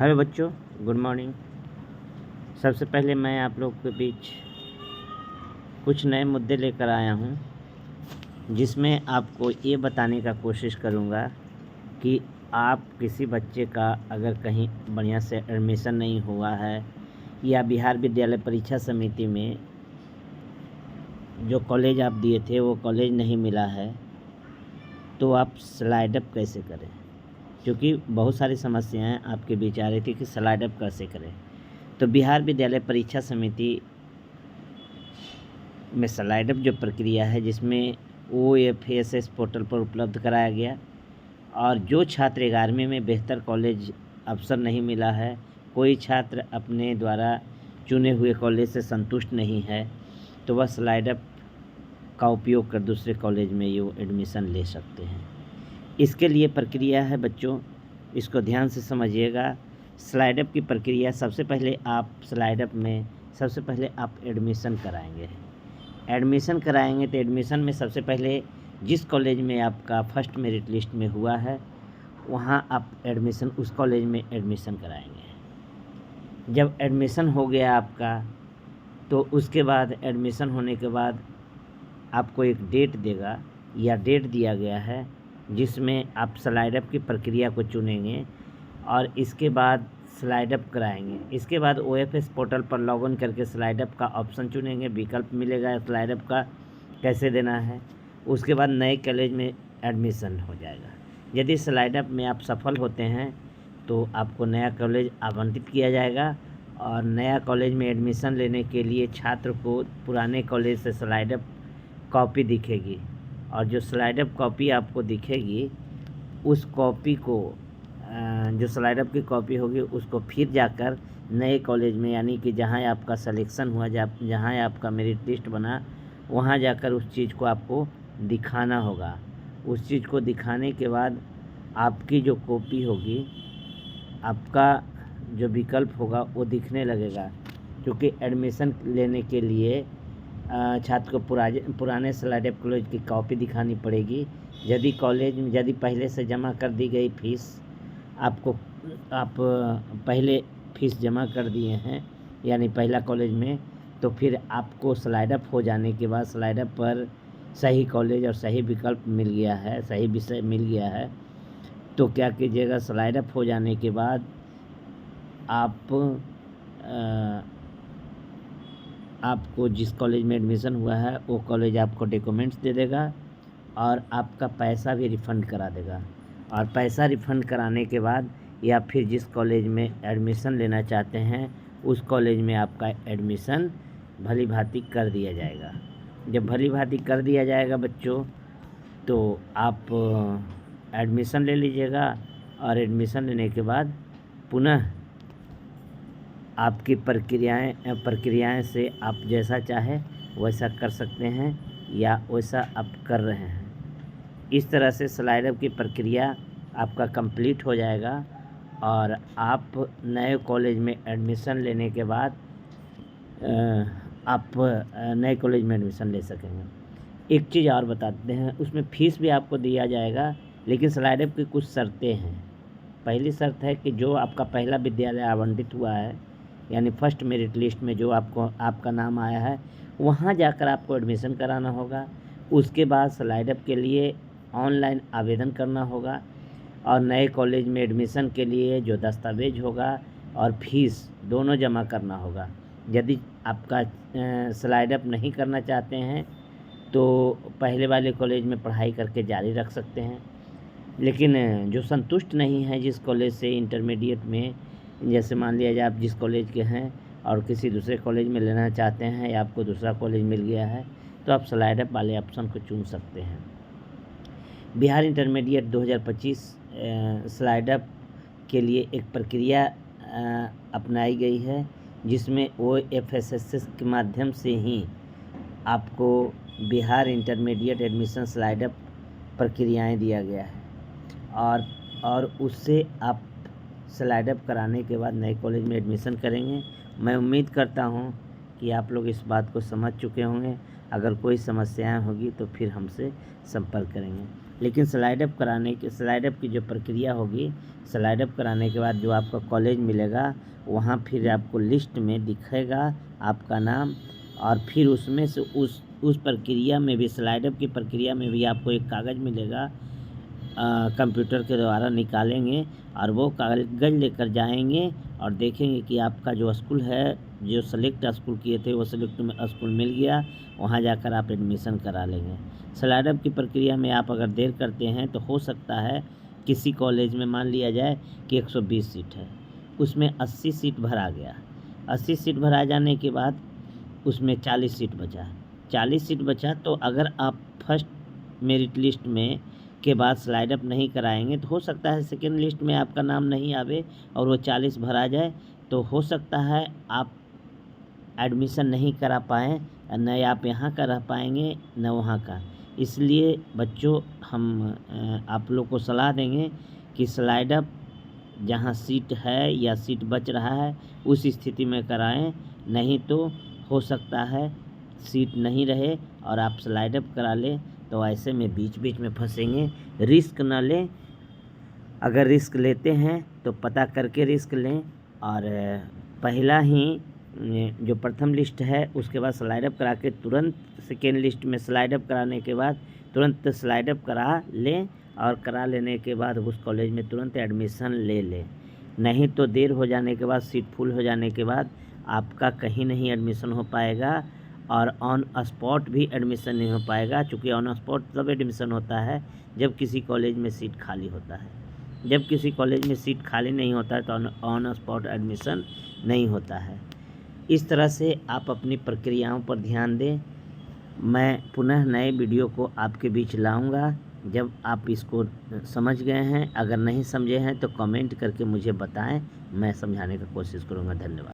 Hello बच्चों, good morning. सबसे पहले मैं आप लोग के बीच कुछ नए मुद्दे लेकर आया हूँ, जिसमें आपको ये बताने का कोशिश करूँगा कि आप किसी बच्चे का अगर कहीं बढ़िया से एडमिशन नहीं हुआ है या बिहार विद्यालय परीक्षा समिति में जो कॉलेज आप दिए थे वो कॉलेज नहीं मिला है, तो आप स्लाइड अप कैसे करें। क्योंकि बहुत सारी समस्याएं आपके बीच आ रही थी कि स्लाइड अप कैसे करें। तो बिहार विद्यालय परीक्षा समिति में स्लाइड अप जो प्रक्रिया है, जिसमें OFSS पोर्टल पर उपलब्ध कराया गया, और जो छात्र 11वीं में बेहतर कॉलेज अवसर नहीं मिला है, कोई छात्र अपने द्वारा चुने हुए कॉलेज से संतुष्ट नहीं है, तो वह स्लाइड अप का उपयोग कर दूसरे कॉलेज में ये एडमिशन ले सकते हैं। इसके लिए प्रक्रिया है बच्चों, इसको ध्यान से समझिएगा। स्लाइड अप की प्रक्रिया, सबसे पहले आप एडमिशन कराएंगे। एडमिशन कराएंगे तो एडमिशन में सबसे पहले जिस कॉलेज में आपका फर्स्ट मेरिट लिस्ट में हुआ है, वहाँ आप उस कॉलेज में एडमिशन कराएंगे। जब एडमिशन हो गया आपका, तो उसके बाद एडमिशन होने के बाद आपको एक डेट देगा या डेट दिया गया है, जिसमें आप स्लाइड अप की प्रक्रिया को चुनेंगे और इसके बाद स्लाइड अप कराएंगे। इसके बाद OFS पोर्टल पर लॉगिन करके स्लाइड अप का ऑप्शन चुनेंगे, विकल्प मिलेगा स्लाइड अप का कैसे देना है। उसके बाद नए कॉलेज में एडमिशन हो जाएगा। यदि स्लाइड अप में आप सफल होते हैं तो आपको नया कॉलेज आवंटित किया जाएगा, और नया कॉलेज में एडमिशन लेने के लिए छात्र को पुराने कॉलेज से स्लाइड अप कॉपी दिखेगी, और जो स्लाइड अप कॉपी आपको दिखेगी, उस कॉपी को जो स्लाइड अप की कॉपी होगी उसको फिर जाकर नए कॉलेज में, यानी कि जहाँ आपका सिलेक्शन हुआ, जहाँ आपका मेरिट लिस्ट बना, वहाँ जाकर उस चीज़ को आपको दिखाना होगा। उस चीज़ को दिखाने के बाद आपकी जो कॉपी होगी, आपका जो विकल्प होगा वो दिखने लगेगा। क्योंकि एडमिशन लेने के लिए छात्र को पुराने स्लाइड अप कॉलेज की कॉपी दिखानी पड़ेगी। यदि पहले से जमा कर दी गई फीस, आप पहले फीस जमा कर दिए हैं यानी पहला कॉलेज में, तो फिर आपको स्लाइड अप हो जाने के बाद स्लाइड अप पर सही कॉलेज और सही विकल्प मिल गया है, सही विषय मिल गया है, तो क्या कीजिएगा, स्लाइड अप हो जाने के बाद आपको जिस कॉलेज में एडमिशन हुआ है वो कॉलेज आपको डॉक्यूमेंट्स दे देगा और आपका पैसा भी रिफ़ंड करा देगा। और पैसा रिफ़ंड कराने के बाद या फिर जिस कॉलेज में एडमिशन लेना चाहते हैं उस कॉलेज में आपका एडमिशन भली भांति कर दिया जाएगा। जब भली भांति कर दिया जाएगा बच्चों, तो आप एडमिशन ले लीजिएगा, और एडमिशन लेने के बाद पुनः आपकी प्रक्रियाएं से आप जैसा चाहे वैसा कर सकते हैं या वैसा आप कर रहे हैं। इस तरह से स्लाइड अप की प्रक्रिया आपका कंप्लीट हो जाएगा और आप नए कॉलेज में एडमिशन लेने के बाद आप नए कॉलेज में एडमिशन ले सकेंगे। एक चीज़ और बताते हैं, उसमें फ़ीस भी आपको दिया जाएगा, लेकिन स्लाइड अप की कुछ शर्तें हैं। पहली शर्त है कि जो आपका पहला विद्यालय आवंटित हुआ है, यानी फर्स्ट मेरिट लिस्ट में जो आपका नाम आया है, वहाँ जाकर आपको एडमिशन कराना होगा। उसके बाद स्लाइड अप के लिए ऑनलाइन आवेदन करना होगा, और नए कॉलेज में एडमिशन के लिए जो दस्तावेज होगा और फीस दोनों जमा करना होगा। यदि आपका स्लाइड अप नहीं करना चाहते हैं तो पहले वाले कॉलेज में पढ़ाई करके जारी रख सकते हैं। लेकिन जो संतुष्ट नहीं है जिस कॉलेज से इंटरमीडिएट में, जैसे मान लिया जाए आप जिस कॉलेज के हैं और किसी दूसरे कॉलेज में लेना चाहते हैं या आपको दूसरा कॉलेज मिल गया है, तो आप स्लाइड अप वाले ऑप्शन को चुन सकते हैं। बिहार इंटरमीडिएट 2025 स्लाइड अप के लिए एक प्रक्रिया अपनाई गई है, जिसमें OFSS के माध्यम से ही आपको Bihar intermediate admission slide up प्रक्रियाएँ दिया गया है, और उससे आप स्लाइड अप कराने के बाद नए कॉलेज में एडमिशन करेंगे। मैं उम्मीद करता हूं कि आप लोग इस बात को समझ चुके होंगे। अगर कोई समस्याएं होगी तो फिर हमसे संपर्क करेंगे। लेकिन स्लाइड अप की जो प्रक्रिया होगी, स्लाइड अप कराने के बाद जो आपका कॉलेज मिलेगा, वहाँ फिर आपको लिस्ट में दिखेगा आपका नाम, और फिर उसमें से उस प्रक्रिया में भी, स्लाइड अप की प्रक्रिया में भी आपको एक कागज़ मिलेगा, कंप्यूटर के द्वारा निकालेंगे और वो कागज़ लेकर जाएंगे और देखेंगे कि आपका जो स्कूल है, जो सेलेक्ट स्कूल किए थे वो सेलेक्ट स्कूल मिल गया, वहाँ जाकर आप एडमिशन करा लेंगे। स्लाइड अप की प्रक्रिया में आप अगर देर करते हैं तो हो सकता है किसी कॉलेज में मान लिया जाए कि 120 सीट है, उसमें 80 सीट भरा गया, 80 सीट भरा जाने के बाद उसमें 40 सीट बचा, 40 सीट बचा, तो अगर आप फर्स्ट मेरिट लिस्ट में के बाद स्लाइड अप नहीं कराएंगे तो हो सकता है सेकेंड लिस्ट में आपका नाम नहीं आवे और वो 40 भरा जाए, तो हो सकता है आप एडमिशन नहीं करा पाएँ, न आप यहाँ का रह पाएंगे न वहाँ का। इसलिए बच्चों, हम आप लोग को सलाह देंगे कि स्लाइड अप जहाँ सीट है या सीट बच रहा है उस स्थिति में कराएं, नहीं तो हो सकता है सीट नहीं रहे और आप स्लाइड अप करा लें, तो ऐसे में बीच बीच में फंसेंगे। रिस्क ना लें, अगर रिस्क लेते हैं तो पता करके रिस्क लें, और पहला ही जो प्रथम लिस्ट है उसके बाद स्लाइड अप करा के तुरंत सेकेंड लिस्ट में स्लाइड अप कराने के बाद तुरंत स्लाइड अप करा लें, और करा लेने के बाद उस कॉलेज में तुरंत एडमिशन ले लें। नहीं तो देर हो जाने के बाद, सीट फुल हो जाने के बाद आपका कहीं नहीं एडमिशन हो पाएगा, और ऑन स्पॉट भी एडमिशन नहीं हो पाएगा, क्योंकि ऑन स्पॉट तब एडमिशन होता है जब किसी कॉलेज में सीट खाली होता है। जब किसी कॉलेज में सीट खाली नहीं होता है तो ऑन स्पॉट एडमिशन नहीं होता है। इस तरह से आप अपनी प्रक्रियाओं पर ध्यान दें। मैं पुनः नए वीडियो को आपके बीच लाऊंगा जब आप इसको समझ गए हैं। अगर नहीं समझे हैं तो कमेंट करके मुझे बताएं, मैं समझाने की कोशिश करूंगा। धन्यवाद।